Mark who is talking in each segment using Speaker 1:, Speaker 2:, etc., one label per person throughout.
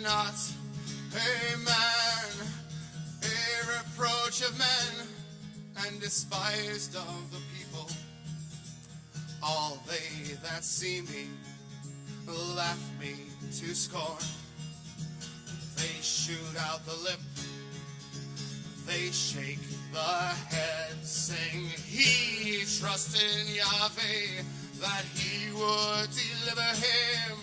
Speaker 1: not a man, a reproach of men, and despised of the people. All they that see me laugh me to scorn. They shoot out the lip, they shake the head, saying, he trusted in Yahweh, that he would deliver him.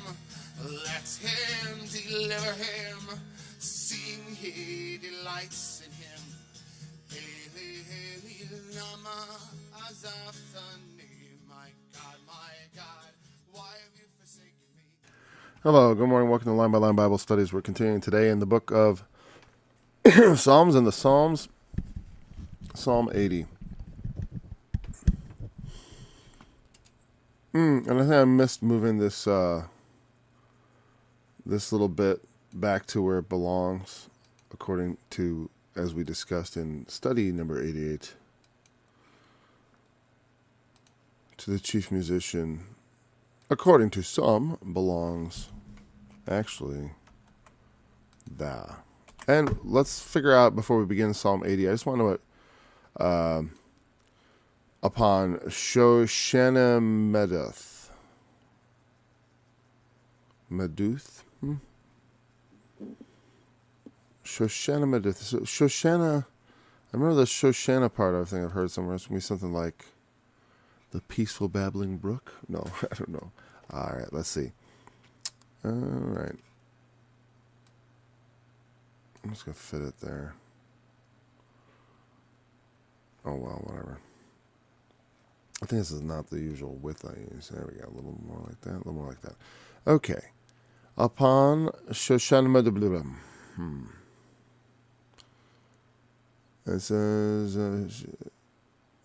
Speaker 1: Let him deliver him, seeing he delights in him. Heli, heli, lama azavtani. My God, why have you forsaken me?
Speaker 2: Hello, good morning. Welcome to Line by Line Bible Studies. We're continuing today in the book of Psalms and the Psalms, Psalm 80. And I think I missed moving this this little bit back to where it belongs, according to, as we discussed in study number 88, to the chief musician, according to some, belongs actually thou. And let's figure out, before we begin Psalm 80, I just want to upon Shoshana Meduth. Shoshana Meduth. Shoshana, I remember the Shoshana part, I think I've heard somewhere. It's going to be something like the peaceful babbling brook. No, I don't know. All right, let's see. All right. I'm just going to fit it there. Oh, well, whatever. I think this is not the usual width I use. There we go. A little more like that. A little more like that. Okay. Upon Shoshana Meduth. It says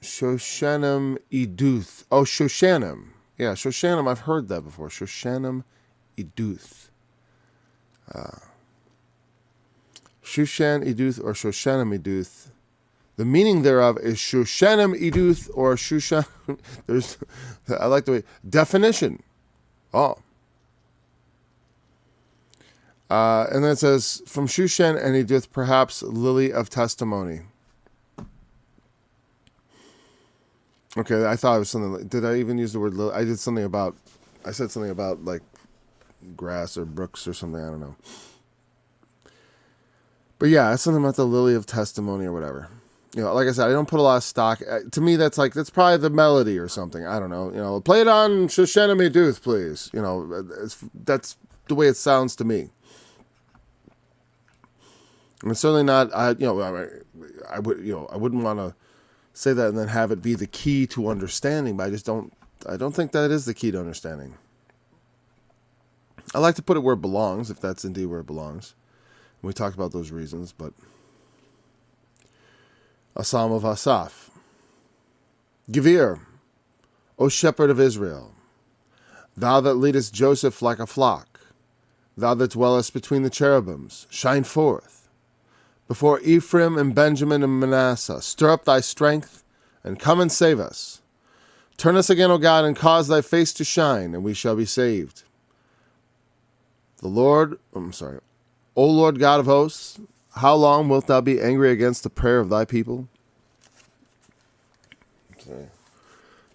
Speaker 2: Shoshanim Iduth. Oh, Shoshanim. Yeah, Shoshanim. I've heard that before. Shoshanim Iduth. Shushan Iduth or Shoshanim Iduth. The meaning thereof is Shoshanim Iduth or Shushan. There's, I like the way. Definition. Oh. And then it says, from Shushan and Iduth, perhaps lily of testimony. Okay, I thought it was something like, did I even use the word lily? I said something about like grass or brooks or something, I don't know. But yeah, it's something about the lily of testimony or whatever. You know, like I said, I don't put a lot of stock. To me, that's probably the melody or something. I don't know. You know, play it on Shoshana Meduth, please. You know, that's the way it sounds to me. And it's certainly not. I wouldn't want to say that and then have it be the key to understanding. But I don't think that is the key to understanding. I like to put it where it belongs, if that's indeed where it belongs. And we talked about those reasons, but. A Psalm of Asaph. Givir, O shepherd of Israel, thou that leadest Joseph like a flock, thou that dwellest between the cherubims, shine forth. Before Ephraim and Benjamin and Manasseh, stir up thy strength, and come and save us. Turn us again, O God, and cause thy face to shine, and we shall be saved. O Lord God of hosts, how long wilt thou be angry against the prayer of thy people?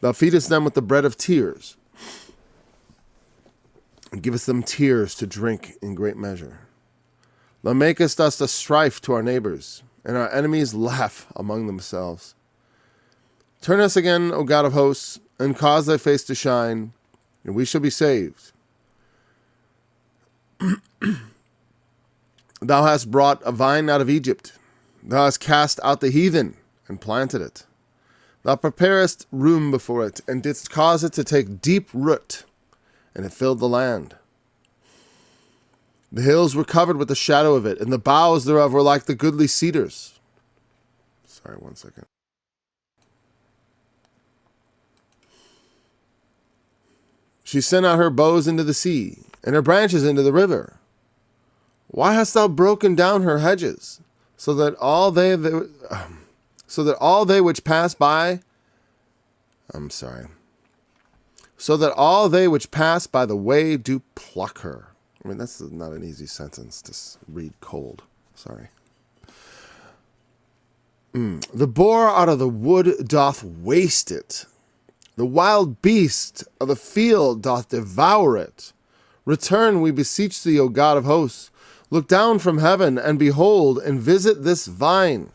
Speaker 2: Thou feedest them with the bread of tears, and givest them tears to drink in great measure. Thou makest us a strife to our neighbors, and our enemies laugh among themselves. Turn us again, O God of hosts, and cause thy face to shine, and we shall be saved. Thou hast brought a vine out of Egypt. Thou hast cast out the heathen and planted it. Thou preparest room before it, and didst cause it to take deep root, and it filled the land. The hills were covered with the shadow of it, and the boughs thereof were like the goodly cedars. Sorry, 1 second. She sent out her boughs into the sea, and her branches into the river. Why hast thou broken down her hedges, so that all they which pass by the way do pluck her? I mean, that's not an easy sentence to read cold. Sorry. The boar out of the wood doth waste it. The wild beast of the field doth devour it. Return, we beseech thee, O God of hosts. Look down from heaven, and behold, and visit this vine,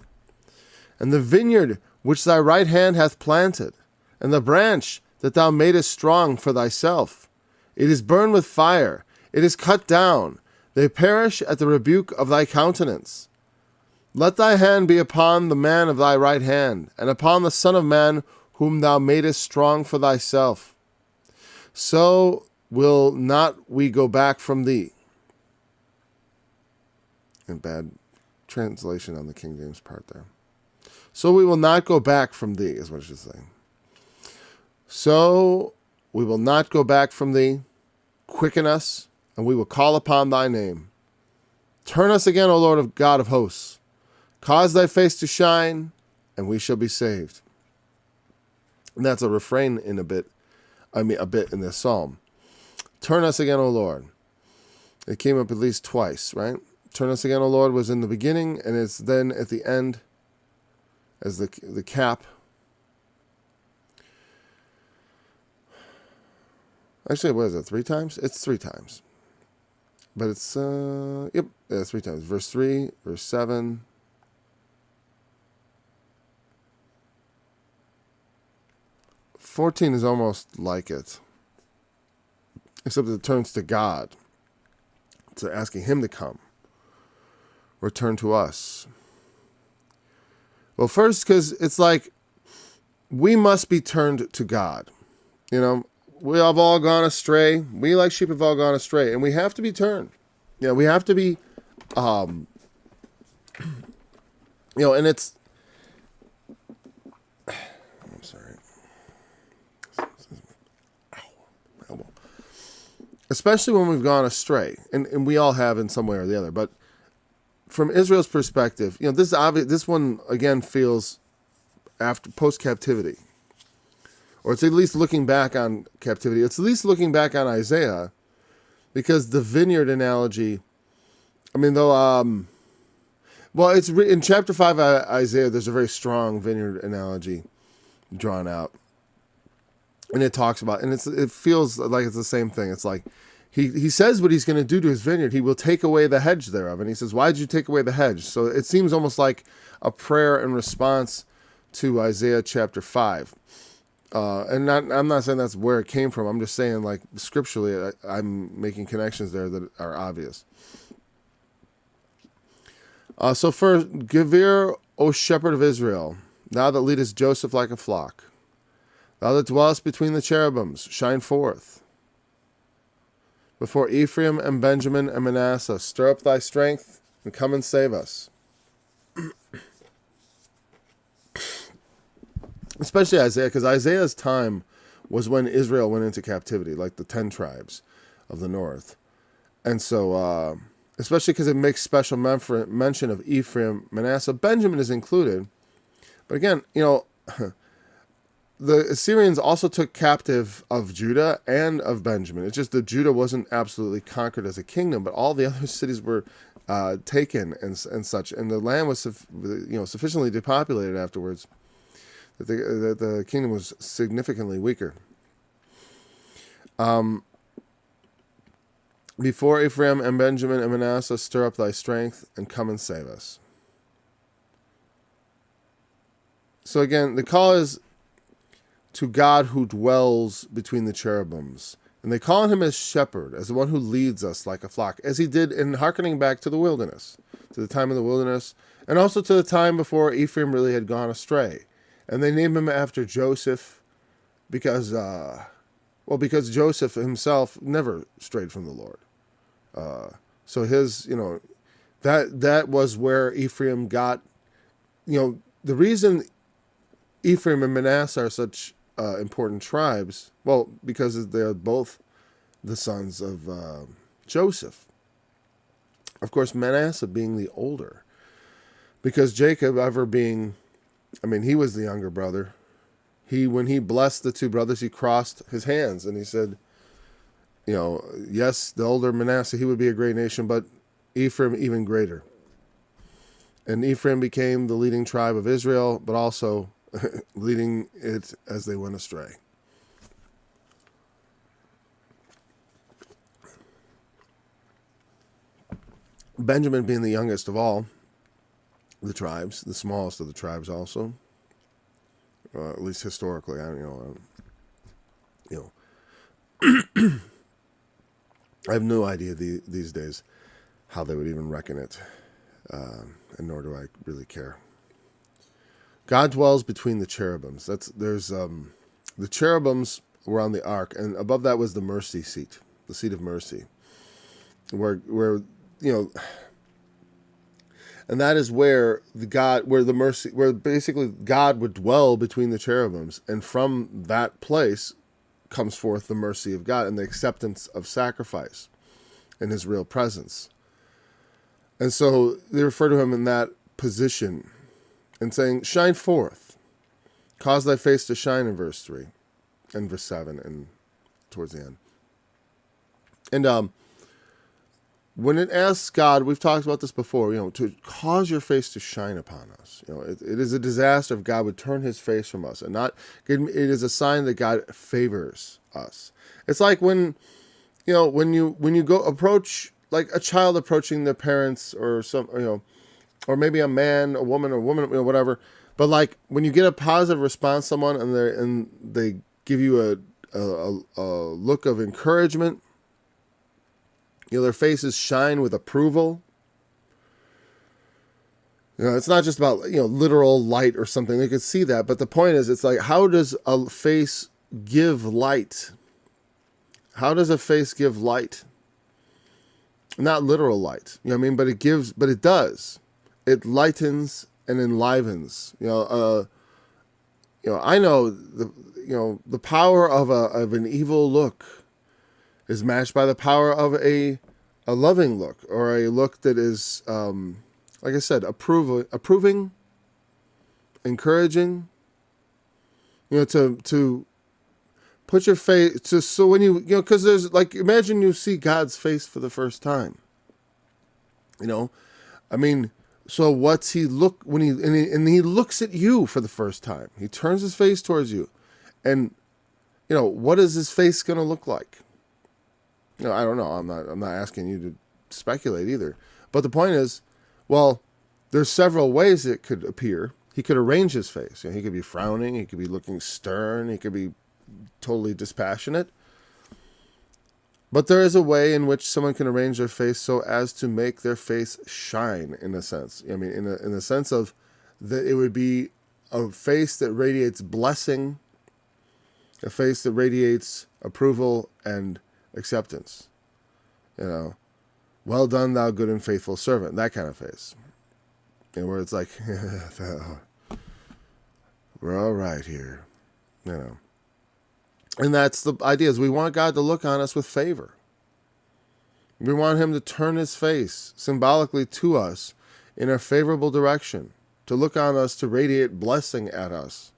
Speaker 2: and the vineyard which thy right hand hath planted, and the branch that thou madest strong for thyself. It is burned with fire, it is cut down, they perish at the rebuke of thy countenance. Let thy hand be upon the man of thy right hand, and upon the Son of Man whom thou madest strong for thyself. So will not we go back from thee. And bad translation on the King James part there. So we will not go back from thee, is what it should say. So we will not go back from thee. Quicken us, and we will call upon thy name. Turn us again, O Lord of God of hosts. Cause thy face to shine, and we shall be saved. And that's a refrain in a bit in this psalm. Turn us again, O Lord. It came up at least twice, right? Turn us again, O Lord, was in the beginning, and it's then at the end as the cap. Actually, what is it, 3 times? It's 3 times. But it's, it's 3 times. Verse 3, verse 7. "14 is almost like it, except it turns to God, to asking him to come. Return to us. Well, first, because it's like we must be turned to God. You know, we have all gone astray. We, like sheep, have all gone astray, and we have to be turned. You know, we have to be, and it's, I'm sorry. Ow. Especially when we've gone astray, and we all have in some way or the other, but from Israel's perspective, this is obvious. This one again feels after post-captivity, or it's at least looking back on captivity. It's at least looking back on Isaiah, because the vineyard analogy. I mean, though, it's in chapter 5 of Isaiah. There's a very strong vineyard analogy drawn out, and it talks about, and it feels like it's the same thing. It's like, He says what he's going to do to his vineyard. He will take away the hedge thereof. And he says, why did you take away the hedge? So it seems almost like a prayer in response to Isaiah chapter 5. I'm not saying that's where it came from. I'm just saying, like, scripturally, I'm making connections there that are obvious. So first, Give ear, O shepherd of Israel, thou that leadest Joseph like a flock. Thou that dwellest between the cherubims, shine forth. Before Ephraim and Benjamin and Manasseh, stir up thy strength and come and save us. Especially Isaiah, because Isaiah's time was when Israel went into captivity, like the 10 tribes of the north. And so, especially because it makes special mention of Ephraim, Manasseh. Benjamin is included. But again, the Assyrians also took captive of Judah and of Benjamin. It's just that Judah wasn't absolutely conquered as a kingdom, but all the other cities were taken and such, and the land was sufficiently depopulated afterwards that the kingdom was significantly weaker. Before Ephraim and Benjamin and Manasseh, stir up thy strength and come and save us. So again, the call is to God who dwells between the cherubims. And they call him as shepherd, as the one who leads us like a flock, as he did in hearkening back to the wilderness, to the time of the wilderness, and also to the time before Ephraim really had gone astray. And they named him after Joseph because Joseph himself never strayed from the Lord. So his, that was where Ephraim got, the reason Ephraim and Manasseh are such important tribes, well, because they're both the sons of Joseph. Of course, Manasseh being the older, because Jacob he was the younger brother. When he blessed the 2 brothers, he crossed his hands and he said, Yes, the older Manasseh, he would be a great nation, but Ephraim even greater. And Ephraim became the leading tribe of Israel, but also leading it as they went astray. Benjamin being the youngest of all the tribes, the smallest of the tribes also, at least historically, I have no idea these days how they would even reckon it, and nor do I really care. God dwells between the cherubims. The cherubims were on the ark, and above that was the mercy seat, the seat of mercy, where and that is where basically God would dwell between the cherubims, and from that place comes forth the mercy of God and the acceptance of sacrifice and his real presence. And so they refer to him in that position and saying, shine forth, cause thy face to shine in verse 3 and verse 7 and towards the end. And when it asks God, we've talked about this before, to cause your face to shine upon us. It is a disaster if God would turn his face from us, and not. It is a sign that God favors us. It's like when you go approach, like a child approaching their parents, or or maybe a man, a woman, whatever. But like when you get a positive response, someone, and they give you a look of encouragement. Their faces shine with approval. It's not just about, literal light or something. They could see that. But the point is, it's like, how does a face give light? How does a face give light? Not literal light. But it does. It lightens and enlivens. I know the power of an evil look is matched by the power of a loving look, or a look that is, like I said, approving, encouraging. To put your face so when because there's like, imagine you see God's face for the first time. So what's he look when he looks at you for the first time? He turns his face towards you, and what is his face going to look like? I don't know. I'm not asking you to speculate either. But the point is, there's several ways it could appear. He could arrange his face. He could be frowning. He could be looking stern. He could be totally dispassionate. But there is a way in which someone can arrange their face so as to make their face shine, in a sense. In the sense of that it would be a face that radiates blessing, a face that radiates approval and acceptance. Well done, thou good and faithful servant. That kind of face. Where it's like, we're all right here. And that's the idea, is we want God to look on us with favor. We want him to turn his face symbolically to us in a favorable direction, to look on us, to radiate blessing at us.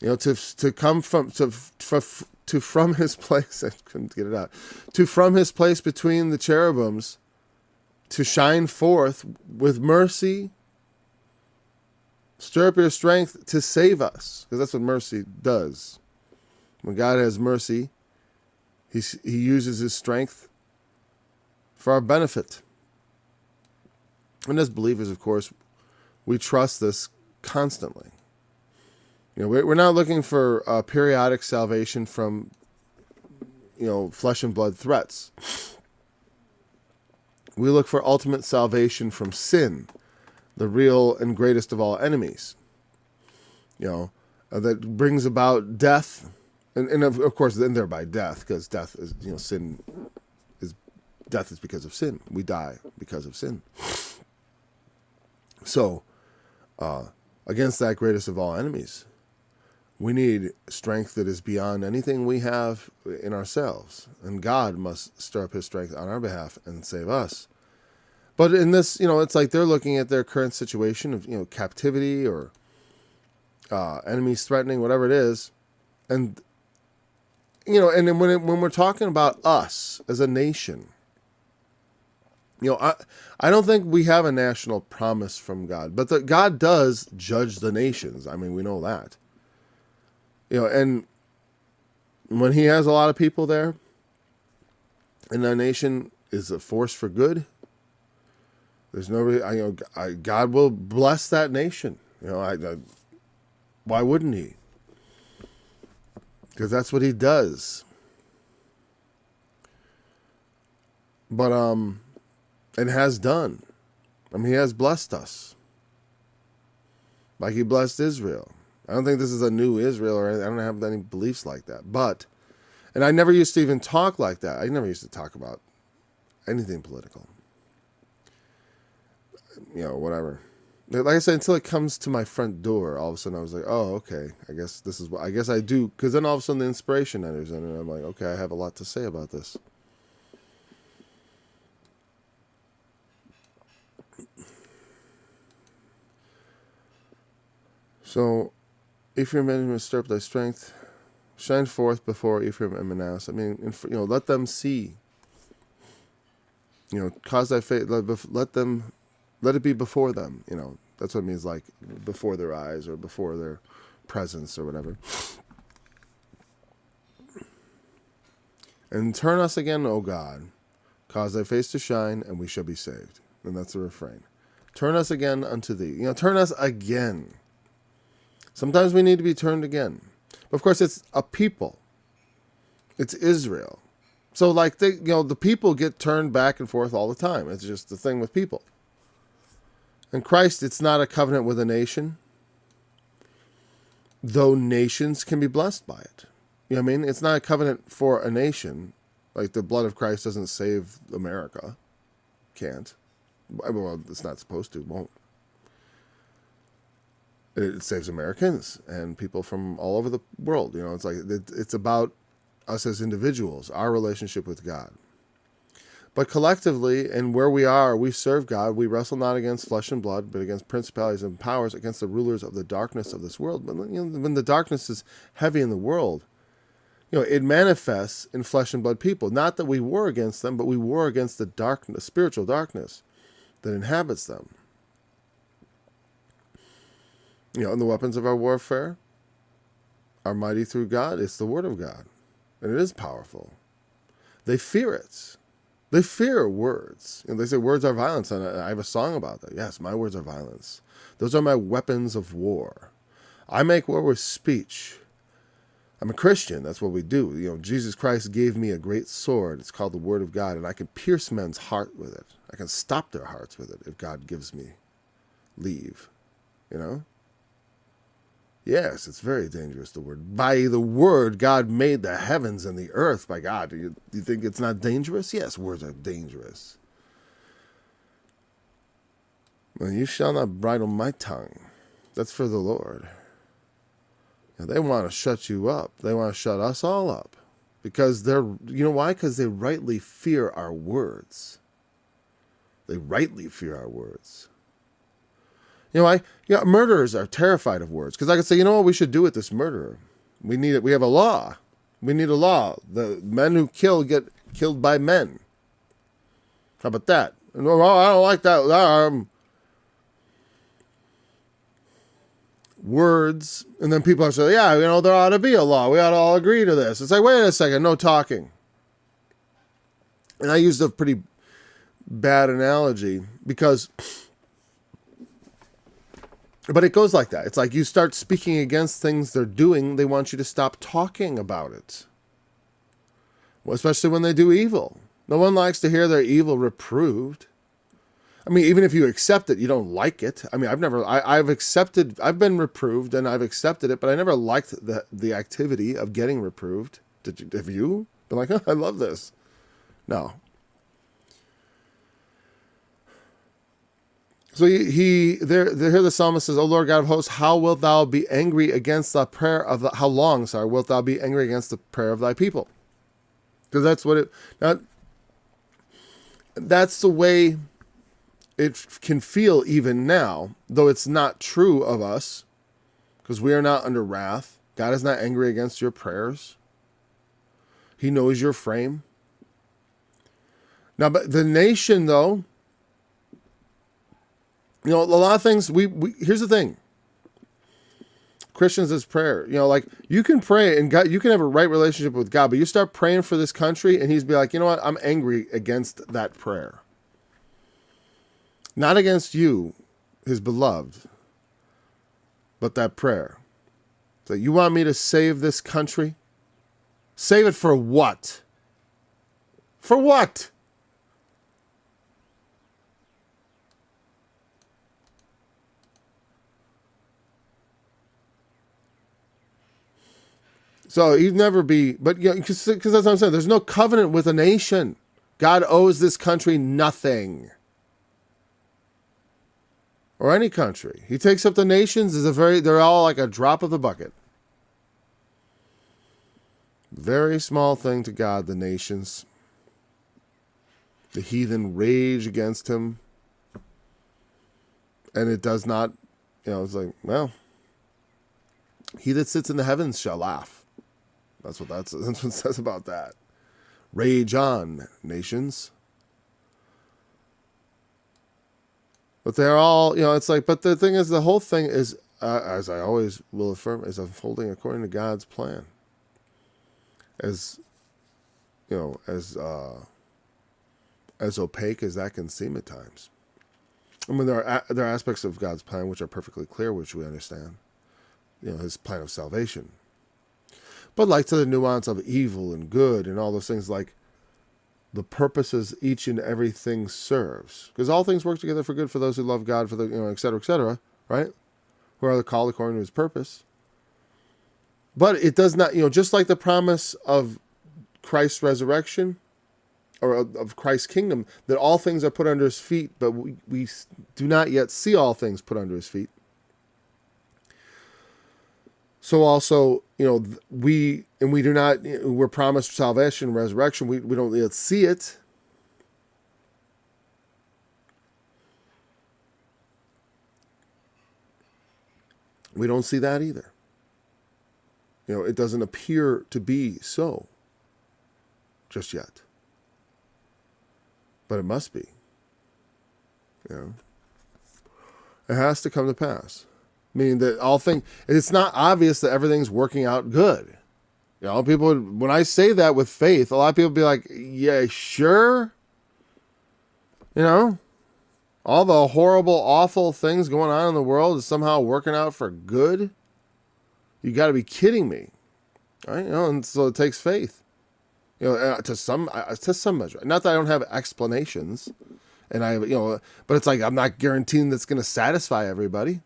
Speaker 2: To come from from his place, I couldn't get it out, from his place between the cherubims, to shine forth with mercy, stir up your strength to save us, because that's what mercy does. When God has mercy, he uses his strength for our benefit. And as believers, of course, we trust this constantly. We're not looking for periodic salvation from, flesh and blood threats. We look for ultimate salvation from sin, the real and greatest of all enemies. That brings about death, and of course, then thereby death, because death is, death is because of sin. We die because of sin. So, against that greatest of all enemies, we need strength that is beyond anything we have in ourselves. And God must stir up his strength on our behalf and save us. But in this, it's like they're looking at their current situation of, captivity or enemies threatening, whatever it is. And And then when we're talking about us as a nation, I don't think we have a national promise from God, but God does judge the nations. I mean, we know that. And when he has a lot of people there, and the nation is a force for good, there's no, God will bless that nation. Why wouldn't he? Because that's what he does. But, and has done. I mean, he has blessed us. Like he blessed Israel. I don't think this is a new Israel, or I don't have any beliefs like that. And I never used to even talk like that. I never used to talk about anything political. Whatever. Like I said, until it comes to my front door, all of a sudden I was like, oh, okay, I guess I do. Because then all of a sudden the inspiration enters in, and I'm like, okay, I have a lot to say about this. So, Ephraim and Benjamin, stir up thy strength, shine forth before Ephraim and Manasseh. I mean, let them see. Cause thy faith. Let it be before them. That's what it means, like before their eyes or before their presence or whatever. And turn us again, O God, cause thy face to shine, and we shall be saved. And that's the refrain. Turn us again unto thee. Turn us again. Sometimes we need to be turned again. But of course, it's a people. It's Israel. So the people get turned back and forth all the time. It's just the thing with people. In Christ, it's not a covenant with a nation, though nations can be blessed by it. You know what I mean? It's not a covenant for a nation. Like the blood of Christ doesn't save America. Can't. Well, it's not supposed to. Won't. It saves Americans and people from all over the world. It's about us as individuals, our relationship with God. But collectively, and where we are, we serve God. We wrestle not against flesh and blood, but against principalities and powers, against the rulers of the darkness of this world. But when the darkness is heavy in the world, it manifests in flesh and blood people. Not that we war against them, but we war against the darkness, spiritual darkness that inhabits them. And the weapons of our warfare are mighty through God. It's the word of God. And it is powerful. They fear it. They fear words. They say words are violence, and I have a song about that. Yes, my words are violence. Those are my weapons of war. I make war with speech. I'm a Christian. That's what we do. Jesus Christ gave me a great sword. It's called the Word of God, and I can pierce men's heart with it. I can stop their hearts with it if God gives me leave. Yes, it's very dangerous, the word. By the word, God made the heavens and the earth. By God, do you think it's not dangerous? Yes, words are dangerous. Well, you shall not bridle my tongue. That's for the Lord. They want to shut you up. They want to shut us all up. Because why? Because they rightly fear our words. They rightly fear our words. Murderers are terrified of words. Because I could say, what we should do with this murderer? We need it. We have a law. We need a law. The men who kill get killed by men. How about that? No, I don't like that. Words. And then people are saying, there ought to be a law. We ought to all agree to this. It's like, wait a second, no talking. And I used a pretty bad analogy because... But it goes like that. It's like you start speaking against things they're doing, they want you to stop talking about it. Well, especially when they do evil. No one likes to hear their evil reproved. I mean, even if you accept it, you don't like it. I mean, I've been reproved and I've accepted it, but I never liked the activity of getting reproved. Have you been like, I love this? No. So here the psalmist says, O Lord God of hosts, how wilt thou be angry against the prayer of how long, wilt thou be angry against the prayer of thy people? Because that's the way it can feel even now, though it's not true of us, because we are not under wrath. God is not angry against your prayers. He knows your frame. Now, but the nation, though, a lot of things, here's the thing. Christians is prayer. Like you can pray and God, you can have a right relationship with God, but you start praying for this country and he's be like, you know what? I'm angry against that prayer. Not against you, his beloved, but that prayer. So you want me to save this country? Save it for what? For what? So he'd never be, but because that's what I'm saying. There's no covenant with a nation. God owes this country nothing. Or any country. He takes up the nations, they're all like a drop of the bucket. Very small thing to God, the nations. The heathen rage against him. And it does not, it's like, well, he that sits in the heavens shall laugh. That's what it says about that. Rage on, nations. But they're all, it's like, but the thing is, the whole thing is, as I always will affirm, is unfolding according to God's plan. As opaque as that can seem at times. I mean, there are aspects of God's plan which are perfectly clear, which we understand. His plan of salvation. But like to the nuance of evil and good and all those things, like the purposes each and everything serves. Because all things work together for good for those who love God, for the, et cetera, right? Who are called according to his purpose. But it does not, just like the promise of Christ's resurrection, or of Christ's kingdom, that all things are put under his feet, but we do not yet see all things put under his feet. So also, we're promised salvation and resurrection. We don't yet see it. We don't see that either. It doesn't appear to be so just yet. But it must be. It has to come to pass. Meaning that it's not obvious that everything's working out good. People, when I say that with faith, a lot of people be like, yeah, sure. All the horrible, awful things going on in the world is somehow working out for good. You got to be kidding me. Right? And so it takes faith. To some measure. Not that I don't have explanations. And but it's like, I'm not guaranteeing that's going to satisfy everybody.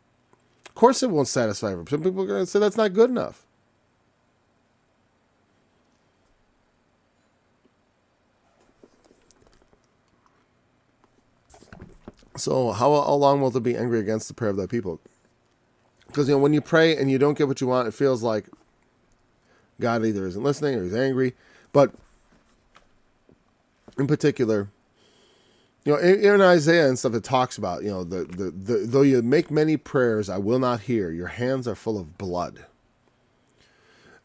Speaker 2: Of course it won't satisfy everybody. Some people are going to say that's not good enough. So how long will they be angry against the prayer of thy people? Because, when you pray and you don't get what you want, it feels like God either isn't listening or he's angry. But in particular, in Isaiah and stuff, it talks about, though you make many prayers, I will not hear. Your hands are full of blood.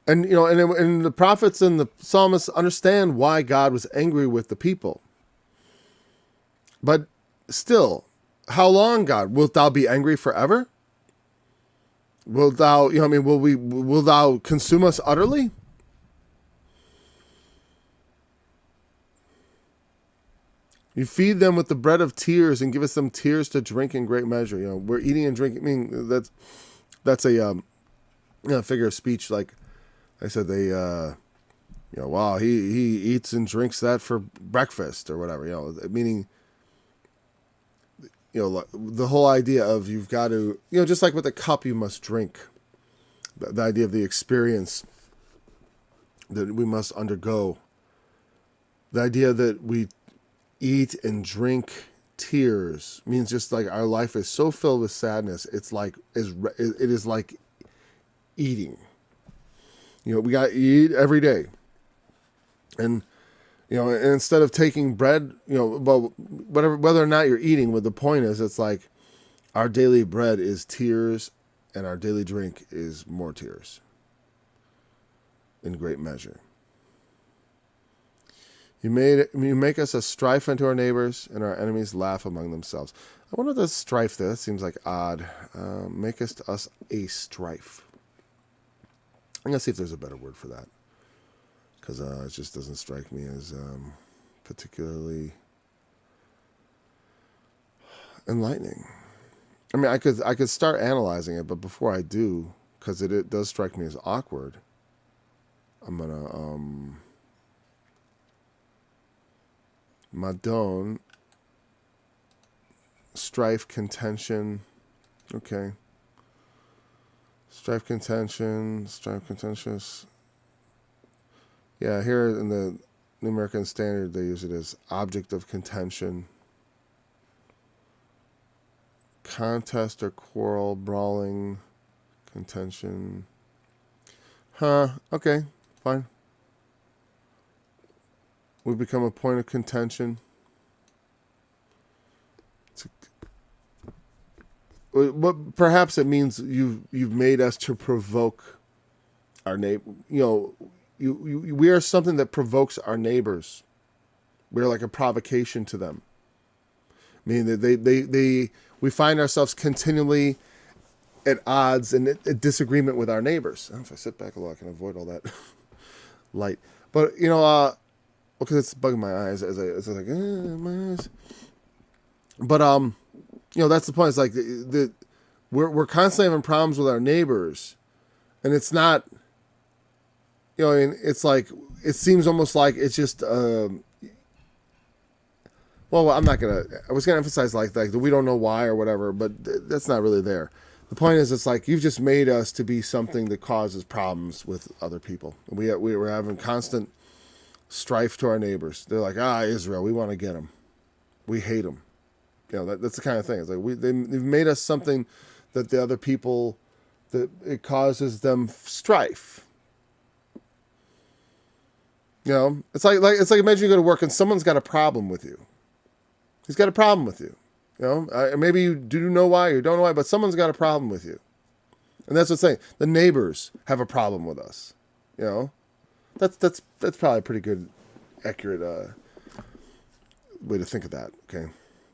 Speaker 2: And, and the prophets and the psalmists understand why God was angry with the people. But still, how long, God? Wilt thou be angry forever? Wilt thou, will thou consume us utterly? You feed them with the bread of tears and give us them tears to drink in great measure. We're eating and drinking. I mean, that's a figure of speech. Like I said, they, wow, he eats and drinks that for breakfast or whatever. Meaning, the whole idea of you've got to, just like with a cup, you must drink. The idea of the experience that we must undergo. The idea that we eat and drink tears means just like our life is so filled with sadness. It is like eating. We got to eat every day. And, and instead of taking bread, well, whether or not you're eating, what the point is, it's like our daily bread is tears and our daily drink is more tears in great measure. You make us a strife unto our neighbors, and our enemies laugh among themselves. I wonder if there's strife there. That seems like odd. Make us a strife. I'm going to see if there's a better word for that. Because it just doesn't strike me as particularly enlightening. I mean, I could start analyzing it, but before I do, because it does strike me as awkward, I'm going to... Madon, strife, contention. Okay. Strife, contention, strife, contentious. Yeah, here in the New American Standard, they use it as object of contention. Contest or quarrel, brawling, contention. Okay, fine. We become a point of contention. But perhaps it means you've made us to provoke our neighbor. We are something that provokes our neighbors. We're like a provocation to them. Meaning that we find ourselves continually at odds and at disagreement with our neighbors. If I sit back a little, I can avoid all that light. But because it's bugging my eyes as I like my eyes. But that's the point. It's like we're constantly having problems with our neighbors, and it's not. It's like it seems almost like it's just. Well, I'm not gonna. I was gonna emphasize like that we don't know why or whatever, but that's not really there. The point is, it's like you've just made us to be something that causes problems with other people. We're having constant strife to our neighbors. They're like, Israel, we want to get them. We hate them. That's the kind of thing. It's like they've made us something that the other people, that it causes them strife. It's like imagine you go to work and someone's got a problem with you. He's got a problem with you. Maybe you do know why or don't know why, but someone's got a problem with you. And that's what's saying. The neighbors have a problem with us. That's probably a pretty good, accurate way to think of that. Okay,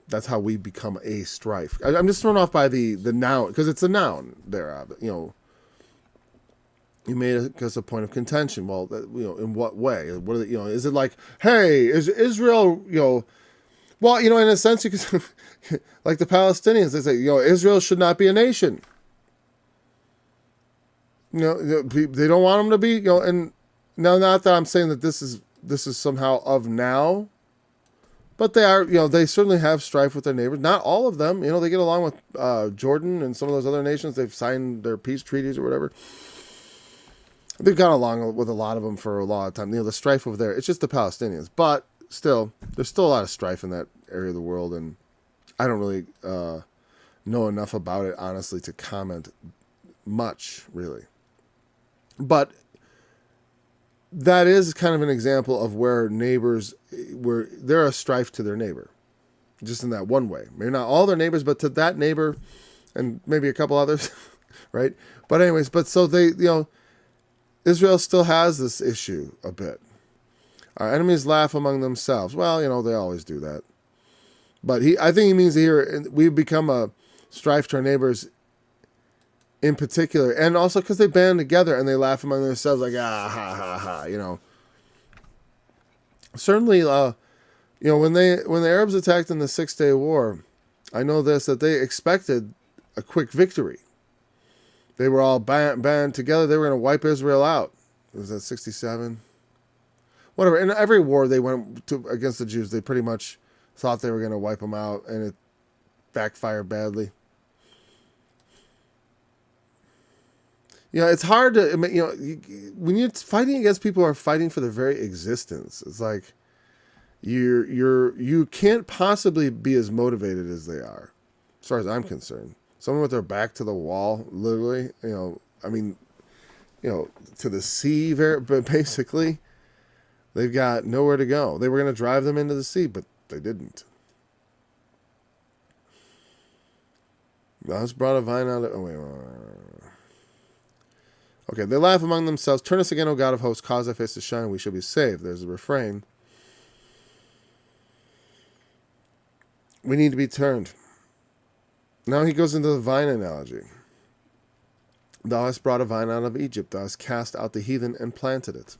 Speaker 2: that's how we become a strife. I'm just thrown off by the noun, because it's a noun there. You made us a point of contention. Well, in what way? What are is it like, hey, is Israel? Well, in a sense, you could like the Palestinians. They say, Israel should not be a nation. They don't want them to be. And now, not that I'm saying that this is somehow of now, but they are, they certainly have strife with their neighbors. Not all of them, they get along with Jordan and some of those other nations. They've signed their peace treaties or whatever. They've gone along with a lot of them for a long time. The strife over there, it's just the Palestinians. But still, there's still a lot of strife in that area of the world, and I don't really know enough about it, honestly, to comment much, really. But that is kind of an example of where they're a strife to their neighbor, just in that one way. Maybe not all their neighbors, but to that neighbor and maybe a couple others, right? But anyways, so they, Israel still has this issue a bit. Our enemies laugh among themselves. Well, they always do that. But I think he means here, we've become a strife to our neighbors in particular, and also because they band together and they laugh among themselves like, ha, ha, ha, Certainly, when the Arabs attacked in the 6-Day War, I know that they expected a quick victory. They were all band together. They were going to wipe Israel out. Was that 67? Whatever. In every war they went against the Jews, they pretty much thought they were going to wipe them out, and it backfired badly. It's hard to, when you're fighting against people who are fighting for their very existence, it's like you can't possibly be as motivated as they are, as far as I'm concerned. Someone with their back to the wall, literally, to the sea, but basically, they've got nowhere to go. They were going to drive them into the sea, but they didn't. Thou hast brought a vine out of... Oh, wait. Okay, they laugh among themselves. Turn us again, O God of hosts. Cause thy face to shine. We shall be saved. There's a refrain. We need to be turned. Now he goes into the vine analogy. Thou hast brought a vine out of Egypt. Thou hast cast out the heathen and planted it.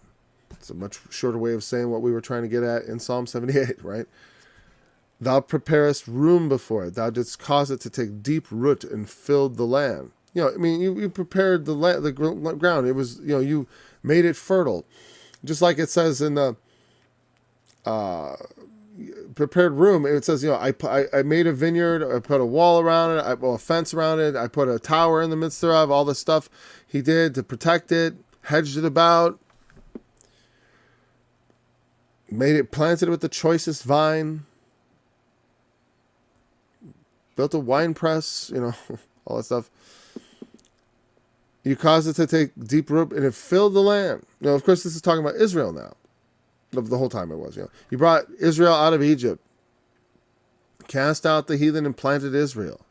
Speaker 2: It's a much shorter way of saying what we were trying to get at in Psalm 78, right? Thou preparest room before it. Thou didst cause it to take deep root and filled the land. You prepared the ground. It was, you made it fertile. Just like it says in the prepared room, it says, I made a vineyard, I put a wall around it, a fence around it, I put a tower in the midst thereof, all the stuff he did to protect it, hedged it about, planted it with the choicest vine, built a wine press, all that stuff. You caused it to take deep root, and it filled the land. Of course, this is talking about Israel now. The whole time it was, You brought Israel out of Egypt, cast out the heathen and planted Israel.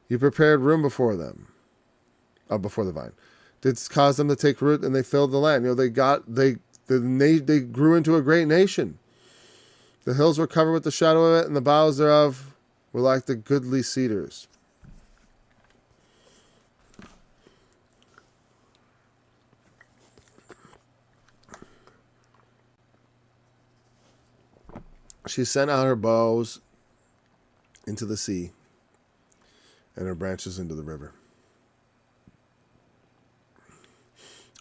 Speaker 2: You prepared room before them, before the vine. Did cause them to take root, and they filled the land. They grew into a great nation. The hills were covered with the shadow of it, and the boughs thereof were like the goodly cedars. She sent out her boughs into the sea and her branches into the river.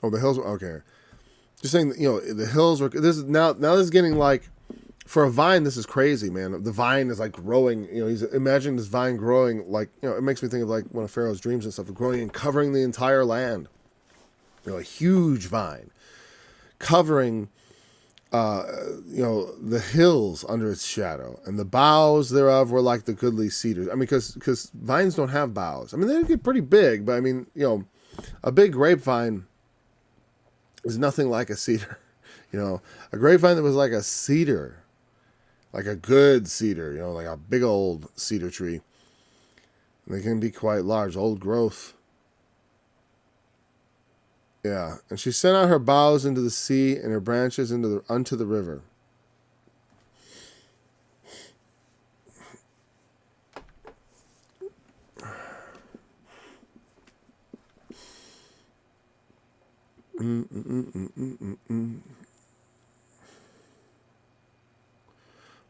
Speaker 2: Oh, the hills. Okay. Just saying, the hills were, this is now this is getting like, for a vine, this is crazy, man. The vine is like growing, imagine this vine growing like, it makes me think of like one of Pharaoh's dreams and stuff, growing and covering the entire land. A huge vine covering the hills under its shadow, and the boughs thereof were like the goodly cedars. Because vines don't have boughs. They get pretty big, but a big grapevine is nothing like a cedar. A grapevine that was like a cedar, like a good cedar, like a big old cedar tree. And they can be quite large, old growth. Yeah, and she sent out her boughs into the sea and her branches unto the river.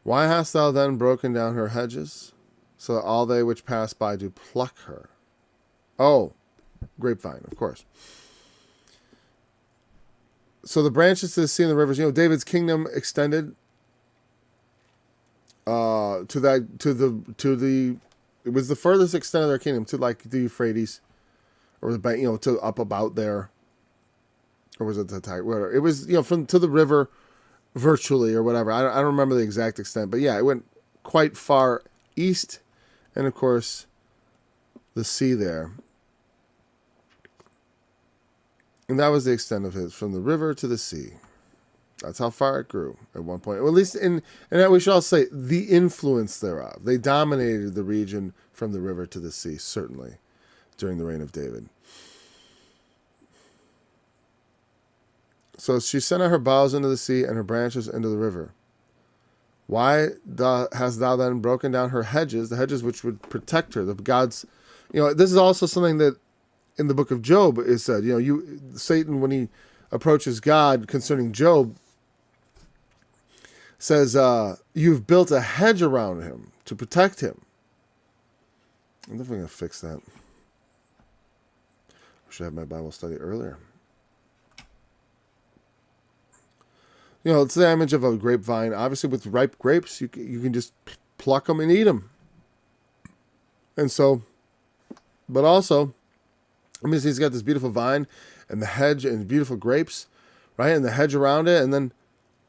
Speaker 2: Why hast thou then broken down her hedges, so that all they which pass by do pluck her? Oh, grapevine, of course. So the branches to the sea and the rivers, David's kingdom extended it was the furthest extent of their kingdom to like the Euphrates, or the bank, to up about there, or was it the Tigris? Whatever. It was, from to the river, virtually, or whatever. I don't remember the exact extent, but yeah, it went quite far east, and of course, the sea there. And that was the extent of it, from the river to the sea. That's how far it grew at one point. Or at least and we should also say the influence thereof. They dominated the region from the river to the sea, certainly, during the reign of David. So she sent out her boughs into the sea and her branches into the river. Why hast thou then broken down her hedges, the hedges which would protect her, the gods? This is also something that in the book of Job is said. Satan, when he approaches God concerning Job, says, you've built a hedge around him to protect him. I'm definitely going to fix that. I should have my Bible study earlier. It's the image of a grapevine. Obviously, with ripe grapes, you can just pluck them and eat them. And so, but also, he's got this beautiful vine and the hedge and beautiful grapes, right? And the hedge around it, and then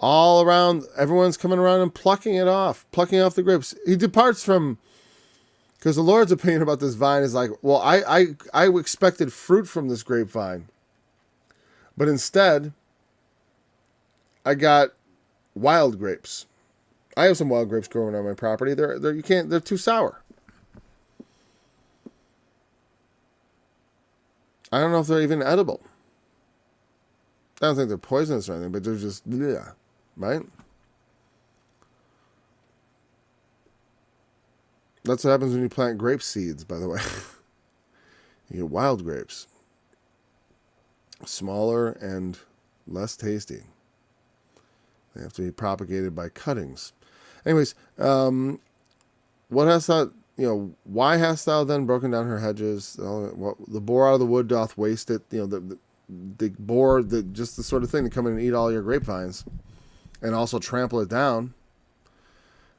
Speaker 2: all around, everyone's coming around and plucking off the grapes. He departs from, because the Lord's opinion about this vine is like, well, I expected fruit from this grapevine, but instead, I got wild grapes. I have some wild grapes growing on my property. They're too sour. I don't know if they're even edible. I don't think they're poisonous or anything, but they're just, right? That's what happens when you plant grape seeds, by the way. You get wild grapes. Smaller and less tasty. They have to be propagated by cuttings. Anyways, what hast thou, why hast thou then broken down her hedges? The boar out of the wood doth waste it. The boar, just the sort of thing to come in and eat all your grapevines and also trample it down.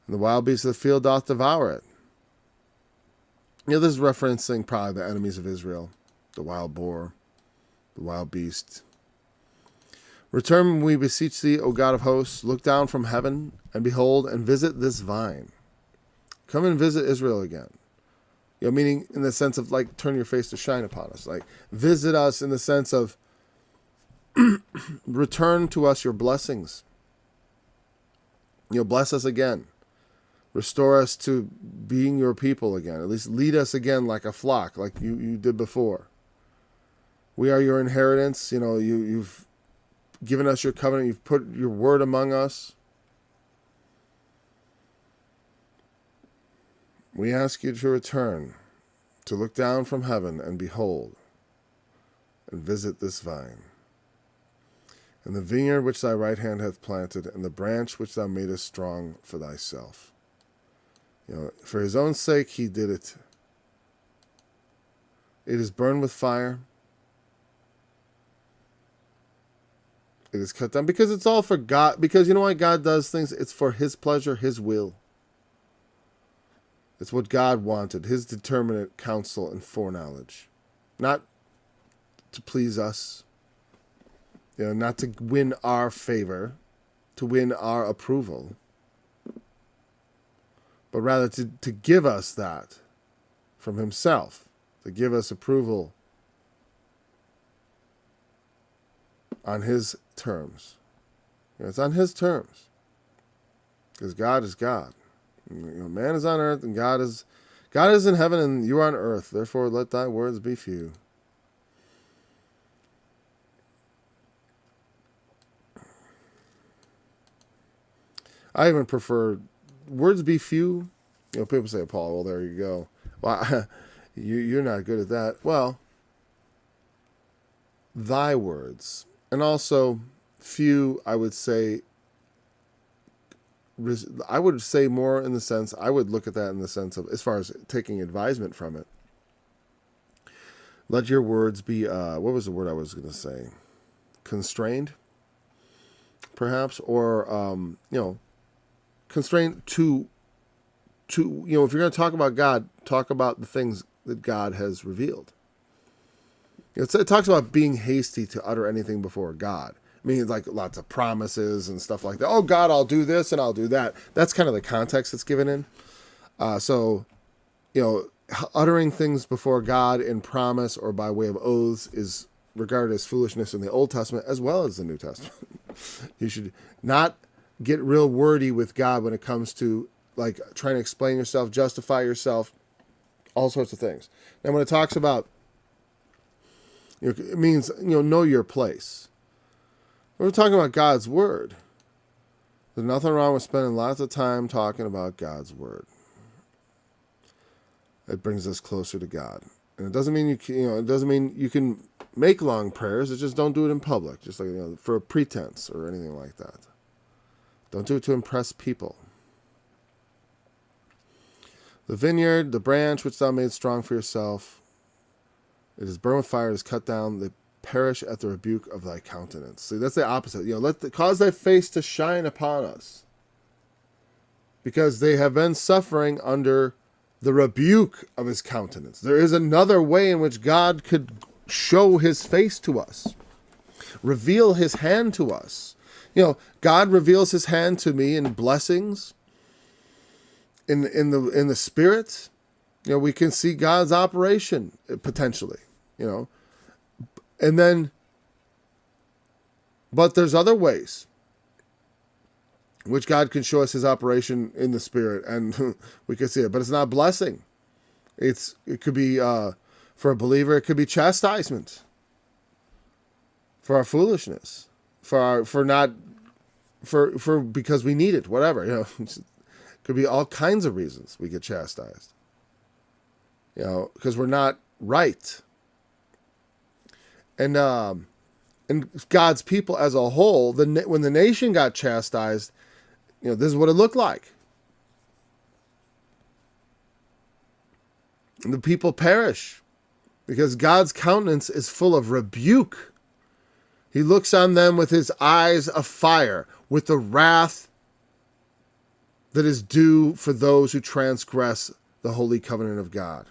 Speaker 2: And the wild beast of the field doth devour it. This is referencing probably the enemies of Israel, the wild boar, the wild beast. Return, we beseech thee, O God of hosts, look down from heaven, and behold, and visit this vine. Come and visit Israel again. Meaning in the sense of like, turn your face to shine upon us. Like, visit us in the sense of return to us your blessings. Bless us again. Restore us to being your people again. At least lead us again like a flock, like you did before. We are your inheritance. You've given us your covenant. You've put your word among us. We ask you to return, to look down from heaven and behold, and visit this vine, and the vineyard which thy right hand hath planted, and the branch which thou madest strong for thyself. For his own sake he did it. It is burned with fire. It is cut down because it's all for God. Because you know why God does things? It's for his pleasure, his will. It's what God wanted, his determinate counsel and foreknowledge. Not to please us. Not to win our favor, to win our approval. But rather to give us that from himself, to give us approval on his terms. It's on his terms. Because God is God. Man is on earth and God is in heaven and you are on earth. Therefore let thy words be few. I even prefer words be few. People say, Paul, well, there you go. Well, you're not good at that. Well, thy words. And also, few, I would say more in the sense, I would look at that in the sense of, as far as taking advisement from it. Let your words be, what was the word I was going to say? Constrained, perhaps, or, constrained to if you're going to talk about God, talk about the things that God has revealed. It talks about being hasty to utter anything before God. I mean, like lots of promises and stuff like that. Oh, God, I'll do this and I'll do that. That's kind of the context that's given in. Uttering things before God in promise or by way of oaths is regarded as foolishness in the Old Testament as well as the New Testament. You should not get real wordy with God when it comes to like trying to explain yourself, justify yourself, all sorts of things. And when it talks about, it means, know your place. When we're talking about God's word, there's nothing wrong with spending lots of time talking about God's word. It brings us closer to God. And it doesn't mean it doesn't mean you can make long prayers. It just don't do it in public, just like, for a pretense or anything like that. Don't do it to impress people. The vineyard, the branch which thou made strong for yourself, it is burned with fire, it is cut down, they perish at the rebuke of thy countenance. See, that's the opposite. Cause thy face to shine upon us. Because they have been suffering under the rebuke of his countenance. There is another way in which God could show his face to us. Reveal his hand to us. God reveals his hand to me in blessings. In the spirit, we can see God's operation potentially, and then, but there's other ways which God can show us his operation in the spirit, and we can see it, but it's not blessing. It could be, for a believer, it could be chastisement for our foolishness, because we need it, whatever, Could be all kinds of reasons we get chastised. because we're not right. And God's people as a whole, when the nation got chastised, this is what it looked like. And the people perish because God's countenance is full of rebuke. He looks on them with his eyes of fire, with the wrath that is due for those who transgress the holy covenant of God.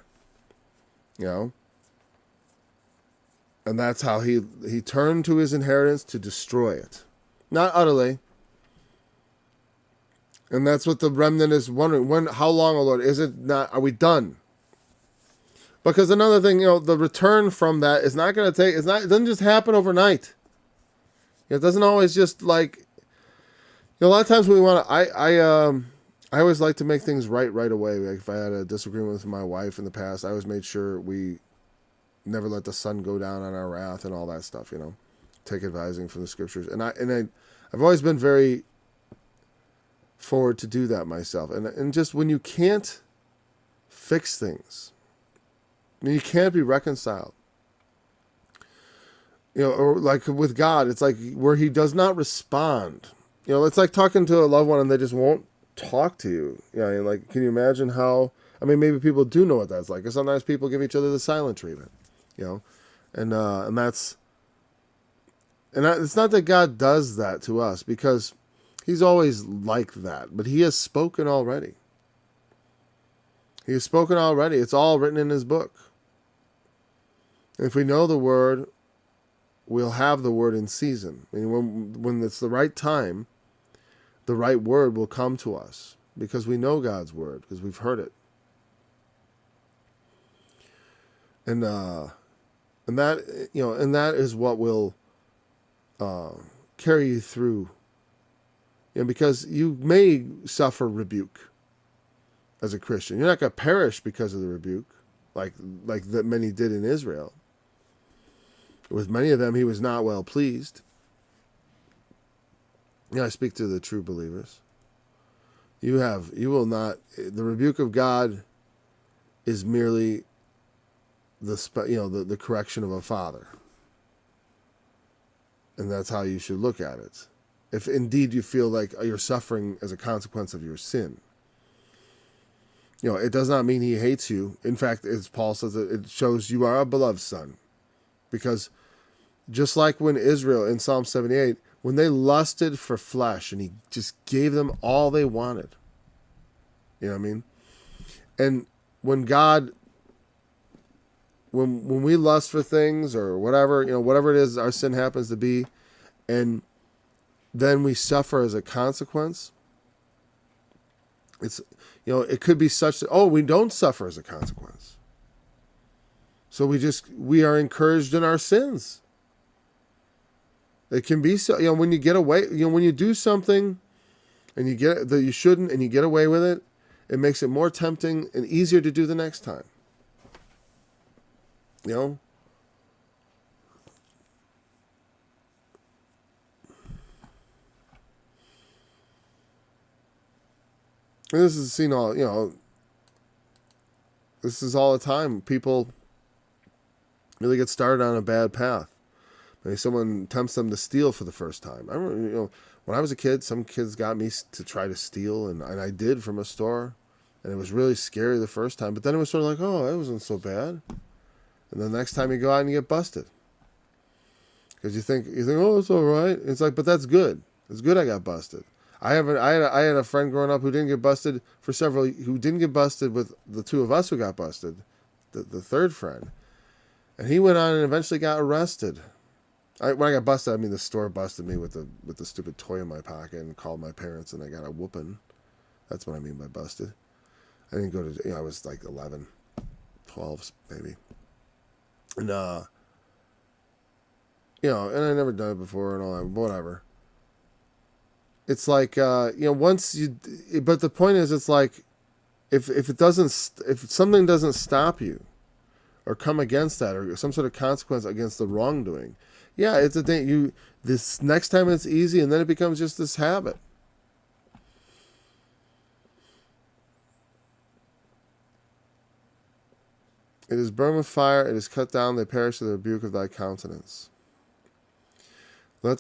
Speaker 2: And that's how he turned to his inheritance to destroy it. Not utterly. And that's what the remnant is wondering. How long, O Lord? Is it not? Are we done? Because another thing, the return from that is not going to take. It doesn't just happen overnight. It doesn't always just like. A lot of times we want to. I always like to make things right away. Like if I had a disagreement with my wife in the past, I always made sure we never let the sun go down on our wrath and all that stuff. Take advising from the scriptures, and I've always been very forward to do that myself. And just when you can't fix things, you can't be reconciled. Or like with God, it's like where he does not respond. It's like talking to a loved one and they just won't talk to you. Like, can you imagine how, maybe people do know what that's like. Because sometimes people give each other the silent treatment, and that's, it's not that God does that to us because he's always like that, but he has spoken already. He has spoken already. It's all written in his book. If we know the word, we'll have the word in season. When it's the right time, the right word will come to us because we know God's word, because we've heard it. And that, and that is what will carry you through. Because you may suffer rebuke as a Christian. You're not going to perish because of the rebuke, like that many did in Israel. With many of them, he was not well pleased. I speak to the true believers. The rebuke of God is merely the correction of a father. And that's how you should look at it. If indeed you feel like you're suffering as a consequence of your sin. It does not mean he hates you. In fact, as Paul says, it shows you are a beloved son. Because just like when Israel in Psalm 78, when they lusted for flesh and he just gave them all they wanted. And when God, when we lust for things or whatever, whatever it is our sin happens to be, and then we suffer as a consequence, it's, it could be such that, we don't suffer as a consequence. So we are encouraged in our sins. It can be so, when you get away, when you do something and you get that you shouldn't and you get away with it, it makes it more tempting and easier to do the next time. And this is seen all, this is all the time. People really get started on a bad path. Maybe someone tempts them to steal for the first time. I remember, when I was a kid, some kids got me to try to steal, and I did from a store, and it was really scary the first time. But then it was sort of like, oh, that wasn't so bad. And the next time you go out and you get busted, because you think, oh, it's all right. It's like, but that's good. It's good I got busted. I had a friend growing up who didn't get busted who didn't get busted with the two of us who got busted, the third friend, and he went on and eventually got arrested. When I got busted, the store busted me with the stupid toy in my pocket and called my parents, and I got a whooping. That's what I mean by busted. I didn't go to, I was like 11, 12 maybe. And, and I never done it before and all that, whatever. It's like, once you, but the point is, it's like, if something doesn't stop you or come against that or some sort of consequence against the wrongdoing, yeah, it's a thing. This next time it's easy, and then it becomes just this habit. It is burned with fire, it is cut down, they perish at the rebuke of thy countenance. Let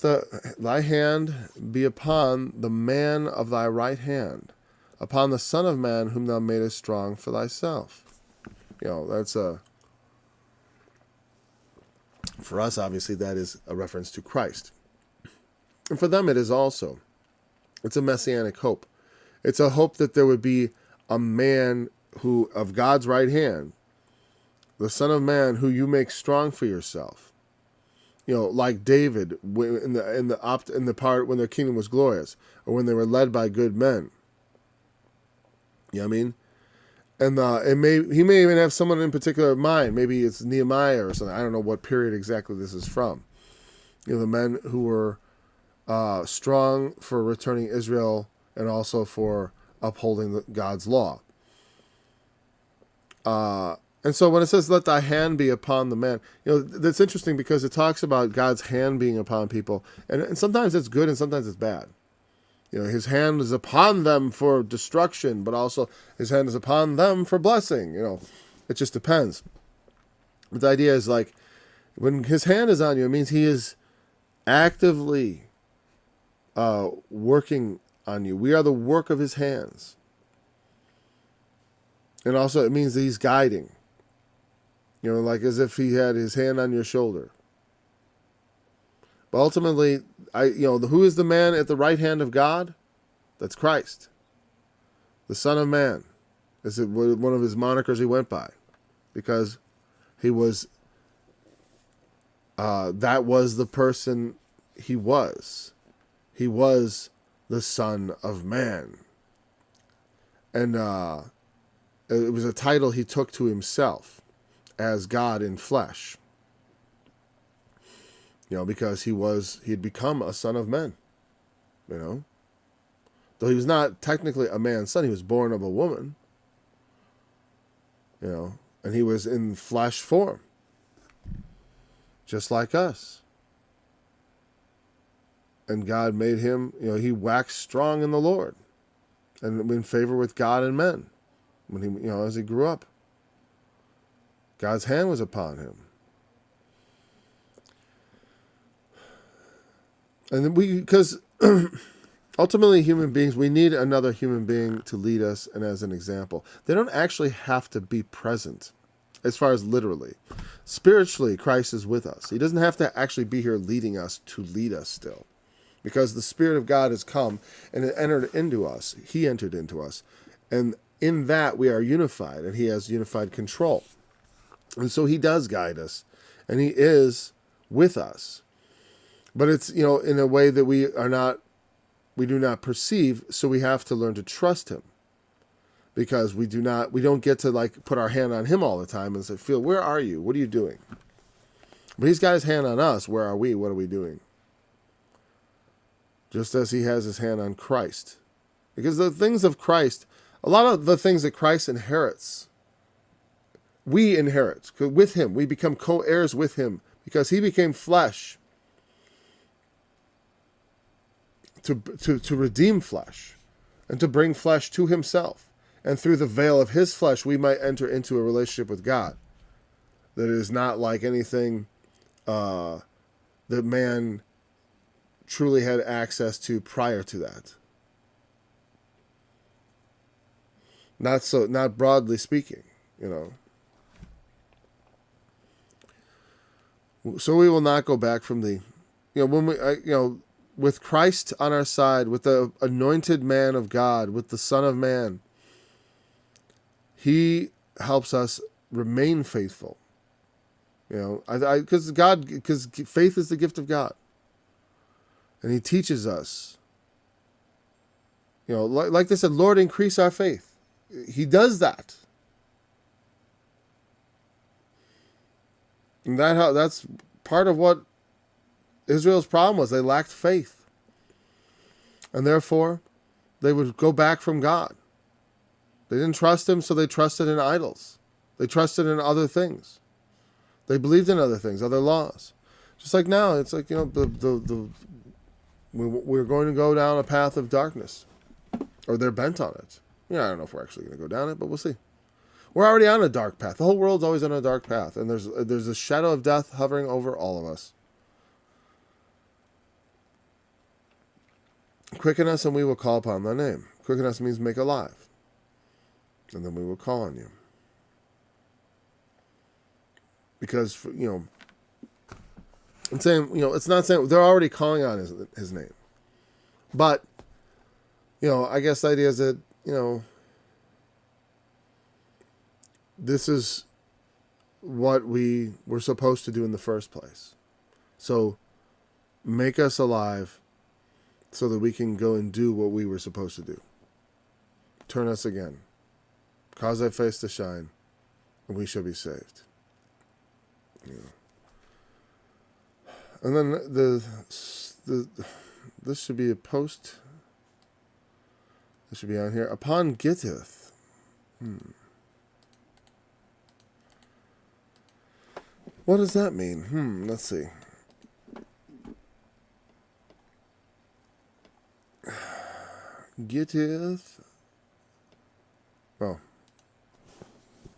Speaker 2: thy hand be upon the man of thy right hand, upon the Son of Man whom thou madest strong for thyself. That's for us, obviously, that is a reference to Christ. And for them it is also. It's a messianic hope. It's a hope that there would be a man who, of God's right hand, the Son of Man, who you make strong for yourself. Like David in the part when their kingdom was glorious, or when they were led by good men. You know what I mean? And he may even have someone in particular in mind. Maybe it's Nehemiah or something. I don't know what period exactly this is from. The men who were strong for returning Israel and also for upholding God's law. And so when it says, let thy hand be upon the man, that's interesting because it talks about God's hand being upon people. And sometimes it's good and sometimes it's bad. His hand is upon them for destruction, but also his hand is upon them for blessing. It just depends. But the idea is like, when his hand is on you, it means he is actively working on you. We are the work of his hands. And also it means that he's guiding. Like as if he had his hand on your shoulder. But ultimately, who is the man at the right hand of God? That's Christ. The Son of Man. Is one of his monikers he went by. Because he was, that was the person he was. He was the Son of Man. And it was a title he took to himself as God in flesh. Because he had become a son of men. Though he was not technically a man's son, he was born of a woman. And he was in flesh form. Just like us. And God made him, he waxed strong in the Lord. And in favor with God and men. When he, as he grew up. God's hand was upon him. And because ultimately human beings, we need another human being to lead us and as an example. They don't actually have to be present as far as literally. Spiritually, Christ is with us. He doesn't have to actually be here leading us to lead us still. Because the Spirit of God has come and it entered into us. He entered into us. And in that we are unified and he has unified control. And so he does guide us, and he is with us. But it's, in a way that we do not perceive, so we have to learn to trust him. Because we don't get to put our hand on him all the time and say, Phil, where are you? What are you doing? But he's got his hand on us. Where are we? What are we doing? Just as he has his hand on Christ. Because the things of Christ, a lot of the things that Christ inherits, we inherit with him. We become co-heirs with him because he became flesh to redeem flesh and to bring flesh to himself. And through the veil of his flesh, we might enter into a relationship with God that is not like anything that man truly had access to prior to that. Not broadly speaking, So we will not go back from the, when we, with Christ on our side, with the anointed man of God, with the Son of Man, he helps us remain faithful. Because faith is the gift of God, and he teaches us. Like they said, Lord, increase our faith. He does that. And that's part of what Israel's problem was. They lacked faith. And therefore, they would go back from God. They didn't trust him, so they trusted in idols. They trusted in other things. They believed in other things, other laws. Just like now, it's like, we're going to go down a path of darkness. Or they're bent on it. I don't know if we're actually going to go down it, but we'll see. We're already on a dark path. The whole world's always on a dark path, and there's a shadow of death hovering over all of us. Quicken us, and we will call upon thy name. Quicken us means make alive, and then we will call on you. Because, I'm saying, it's not saying they're already calling on his name. But, I guess the idea is that, this is what we were supposed to do in the first place. So, make us alive so that we can go and do what we were supposed to do. Turn us again. Cause thy face to shine, and we shall be saved. And then this should be a post. This should be on here. Upon getteth. What does that mean? Let's see. Getteth. Oh,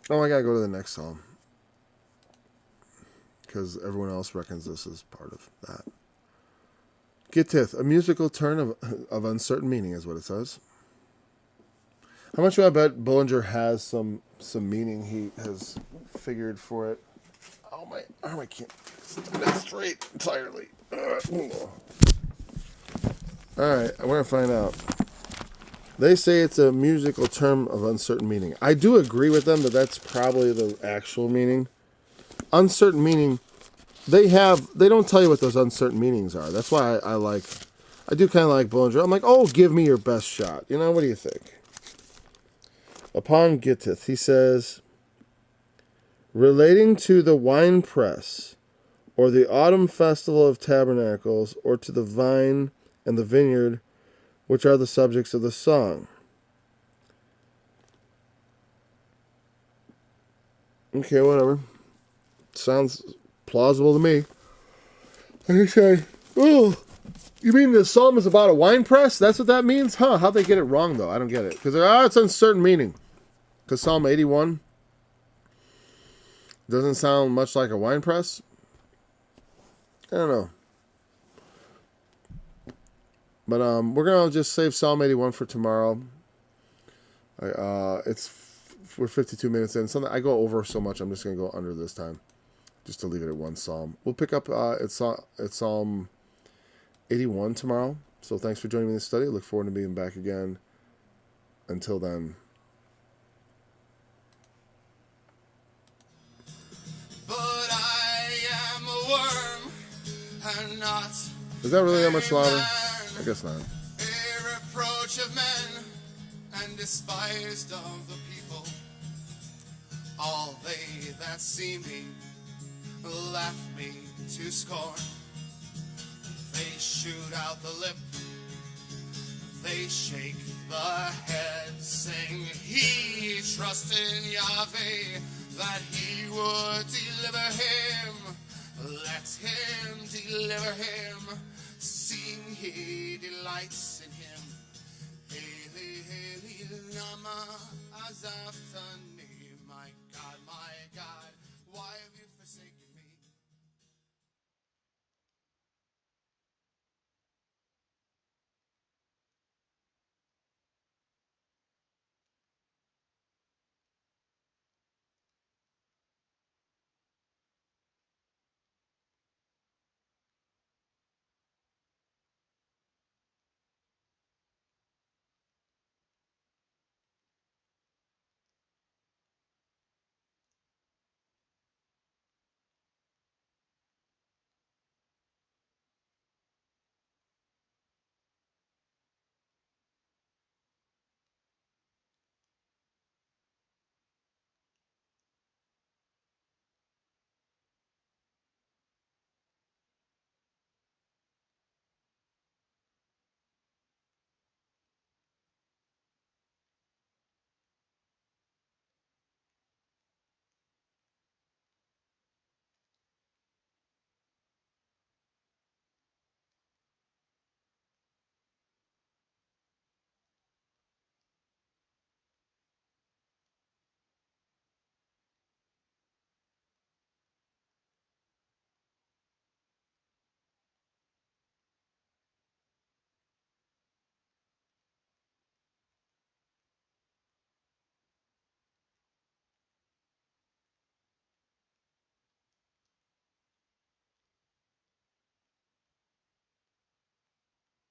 Speaker 2: I gotta go to the next psalm. Because everyone else reckons this is part of that. Getteth, a musical turn of uncertain meaning is what it says. How much do I bet Bullinger has some meaning he has figured for it? Oh, my arm, I can't stand it straight entirely. Alright, I'm going to find out. They say it's a musical term of uncertain meaning. I do agree with them that that's probably the actual meaning. Uncertain meaning, they don't tell you what those uncertain meanings are. That's why I do kind of like Bullinger. I'm like, give me your best shot. What do you think? Upon getteth, he says, relating to the winepress, or the autumn festival of tabernacles, or to the vine and the vineyard, which are the subjects of the song. Okay, whatever. Sounds plausible to me. And he said, you mean the psalm is about a wine press? That's what that means? How'd they get it wrong, though? I don't get it. Because, it's uncertain meaning. Because Psalm 81 doesn't sound much like a wine press. I don't know. But we're going to just save Psalm 81 for tomorrow. We're 52 minutes in. I go over so much, I'm just going to go under this time. Just to leave it at one psalm. We'll pick up at Psalm 81 tomorrow. So thanks for joining me in the study. I look forward to being back again. Until then.
Speaker 1: But I am a worm and not.
Speaker 2: Is that really that much louder? I guess not.
Speaker 1: A reproach of men and despised of the people. All they that see me laugh me to scorn. They shoot out the lip, they shake the head, saying, he trusted in Yahweh, that he would deliver him. Let him deliver him, seeing he delights in him. Heli, heli, lama, azaftan.